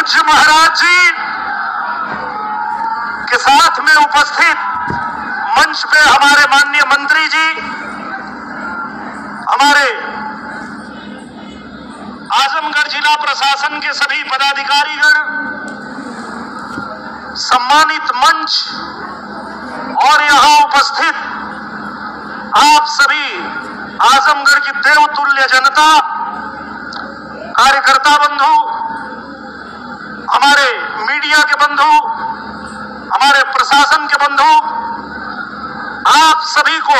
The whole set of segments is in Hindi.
पूज्य महाराज जी के साथ में उपस्थित मंच पे हमारे माननीय मंत्री जी, हमारे आजमगढ़ जिला प्रशासन के सभी पदाधिकारीगण, सम्मानित मंच और यहां उपस्थित आप सभी आजमगढ़ की देवतुल्य जनता, कार्यकर्ता बंधु, हमारे मीडिया के बंधु, हमारे प्रशासन के बंधु, आप सभी को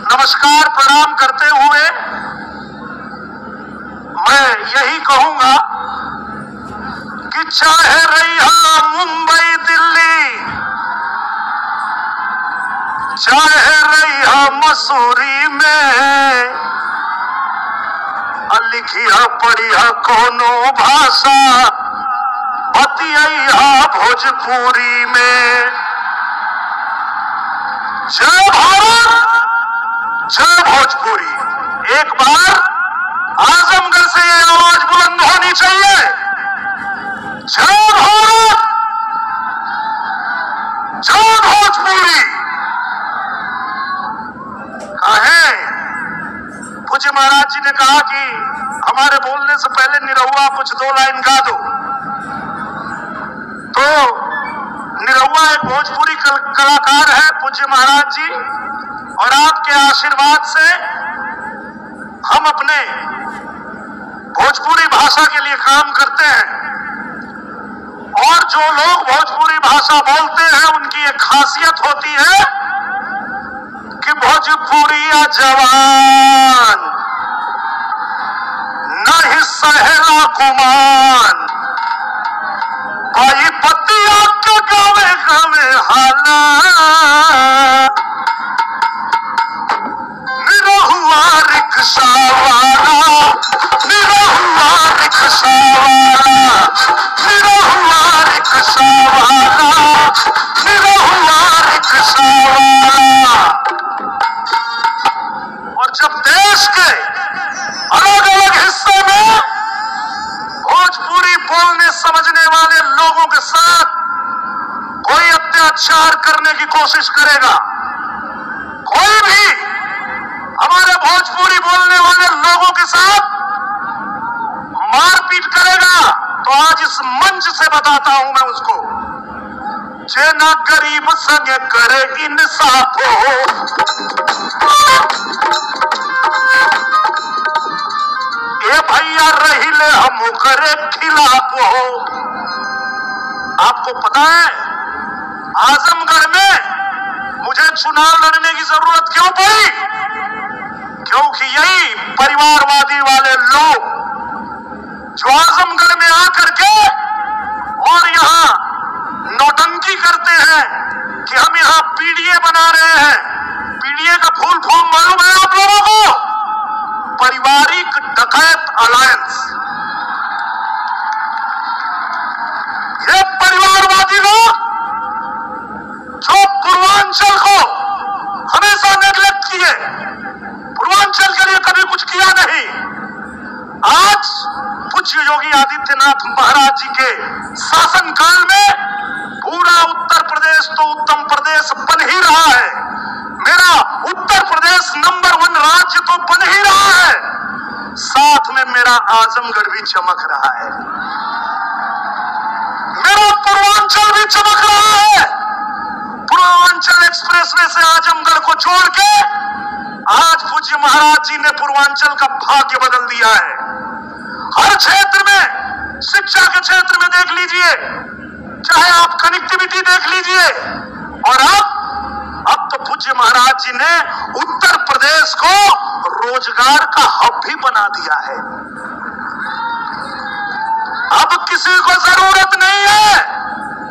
नमस्कार प्रणाम करते हुए मैं यही कहूंगा कि चाहे रही मुंबई दिल्ली, चाहे रही मसूरी में, लिखिया पढ़िया कोनो भाषा, बतिया भोजपुरी में। जय भारत, जय भोजपुरी। एक बार आजमगढ़ से ये आवाज बुलंद होनी चाहिए, जय भारत, जय भोजपुरी। कहे पूज्य महाराज जी ने कहा कि हमारे बोलने से पहले निरहुआ कुछ दो लाइन गा दो, तो निरहुआ एक भोजपुरी कलाकार है पूज्य महाराज जी, और आपके आशीर्वाद से हम अपने भोजपुरी भाषा के लिए काम करते हैं। और जो लोग भोजपुरी भाषा बोलते हैं उनकी एक खासियत होती है कि भोजपुरिया जवान नहीं सहेला गुमान, भाई पतिया के गावे गावे हाला, निरहुआ रिक्शा वाला, निरहुआ रिक्शा वाला, निरहुआ रिक्शा वाला, निरहुआ रिक्शा वाला। और जब देश के अलग अलग हिस्सों में भोजपुरी बोलने समझने वाले लोगों के साथ कोई अत्याचार करने की कोशिश करेगा, कोई भी हमारे भोजपुरी बोलने वाले लोगों के साथ मारपीट करेगा, तो आज इस मंच से बताता हूं मैं उसको, जे ना गरीब संग करे इंसाफ हो, ए भैया रही ले हम करे खिलाफ हो। आपको पता है आजमगढ़ में मुझे चुनाव लड़ने की जरूरत क्यों पड़ी? क्योंकि यही परिवारवादी वाले लोग जो आजमगढ़ में आकर के और यहाँ नौटंकी करते हैं कि हम यहाँ पीडीए बना रहे हैं। पीडीए का फुल फॉर्म मालूम है आप लोगों को? पारिवारिक डकैत अलायंस। ये परिवारवादी लोग जो पूर्वांचल को हमेशा नेगलेक्ट किए, पूर्वांचल के लिए कभी कुछ किया नहीं, आज पूज्य योगी आदित्यनाथ महाराज जी के शासनकाल में पूरा उत्तर प्रदेश तो उत्तम प्रदेश बन ही रहा है। मेरा उत्तर प्रदेश नंबर 1 राज्य तो बन ही रहा है, साथ में मेरा आजमगढ़ भी चमक रहा है, मेरा पूर्वांचल भी चमक रहा है। पूर्वांचल एक्सप्रेसवे से आजमगढ़ को जोड़ के आज पूज्य महाराज जी ने पूर्वांचल का भाग्य बदल दिया है। हर क्षेत्र में, शिक्षा के क्षेत्र में देख लीजिए, चाहे आप कनेक्टिविटी देख लीजिए, और अब तो पूज्य महाराज जी ने उत्तर प्रदेश को रोजगार का हब भी बना दिया है। अब किसी को जरूरत नहीं है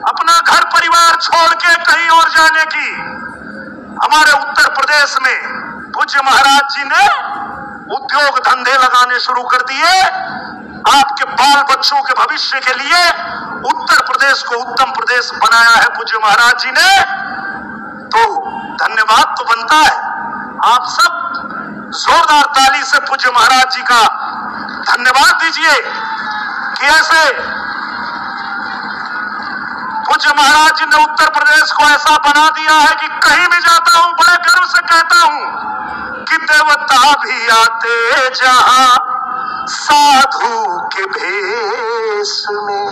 अपना घर परिवार छोड़ के कहीं और जाने की। हमारे उत्तर प्रदेश में पूज्य महाराज जी ने उद्योग धंधे लगाने शुरू कर दिए। आपके बाल बच्चों के भविष्य के लिए उत्तर प्रदेश को उत्तम प्रदेश बनाया है पूज्य महाराज जी ने। तो धन्यवाद तो बनता है। आप सब जोरदार ताली से पूज्य महाराज जी का धन्यवाद दीजिए कि कि ऐसे पूज्य महाराज जी ने उत्तर प्रदेश को ऐसा बना दिया है कि कहीं भी जाता हूं बड़े गर्व से कहता हूं कि देवता भी आते जहां साधु के भेष में,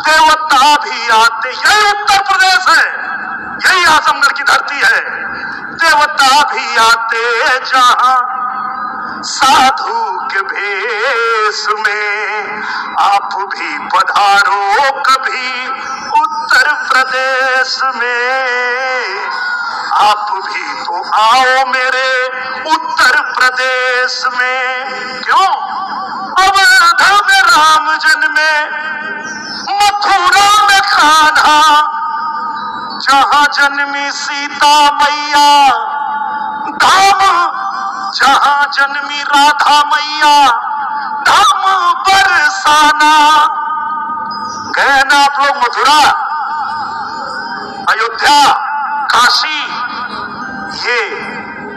देवता भी आते, यही उत्तर प्रदेश है, यही आजमगढ़ की धरती है। देवता भी आते जहां साधु के भेष में, आप भी पधारो कभी उत्तर प्रदेश में, आप भी तो आओ मेरे उत्तर प्रदेश में। क्यों? अयोध्या में राम जन्मे, मथुरा में कान्हा, जहां जन्मी सीता मैया, धाम जहां जन्मी राधा मैया, धाम बरसाना। गए ना आप लोग मथुरा, अयोध्या, काशी, ये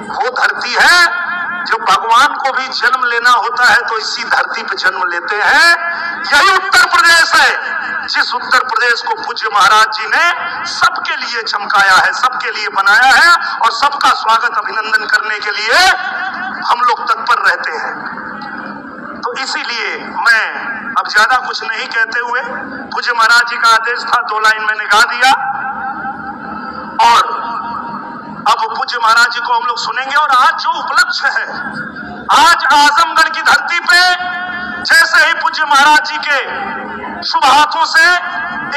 वो धरती है जो भगवान को भी जन्म लेना होता है तो इसी धरती पे जन्म लेते हैं। यही उत्तर प्रदेश है जिस उत्तर प्रदेश को पूज्य महाराज जी ने सबके लिए चमकाया है, सबके लिए बनाया है, और सबका स्वागत अभिनंदन करने के लिए हम लोग तत्पर रहते हैं। तो इसीलिए मैं अब ज्यादा कुछ नहीं कहते हुए, पूज्य महाराज जी का आदेश था, 2 लाइन मैंने गा दिया, और अब पूज्य महाराज जी को हम लोग सुनेंगे। और आज जो उपलक्ष्य है, आज आजमगढ़ की धरती पे जैसे ही पूज्य महाराज जी के शुभ हाथों से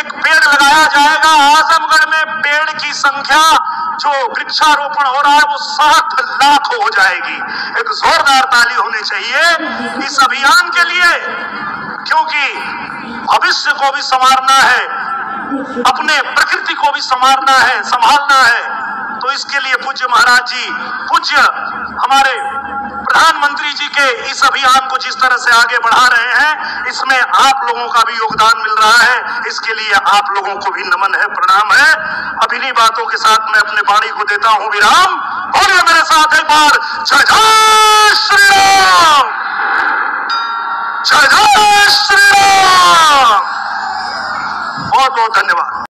एक पेड़ लगाया जाएगा, आजमगढ़ में पेड़ की संख्या जो वृक्षारोपण हो रहा है वो 7 लाख हो जाएगी। एक जोरदार ताली होनी चाहिए इस अभियान के लिए, क्योंकि भविष्य को भी संवारना है, अपने प्रकृति को भी संवारना है, संभालना है। तो इसके लिए पूज्य महाराज जी, पूज्य हमारे प्रधानमंत्री जी के इस अभियान को जिस तरह से आगे बढ़ा रहे हैं, इसमें आप लोगों का भी योगदान मिल रहा है। इसके लिए आप लोगों को भी नमन है, प्रणाम है। अब इन्हीं बातों के साथ मैं अपने वाणी को देता हूं विराम। बोलिए मेरे साथ एक बार, जय जय श्री राम, जय जय श्री राम। बहुत बहुत धन्यवाद।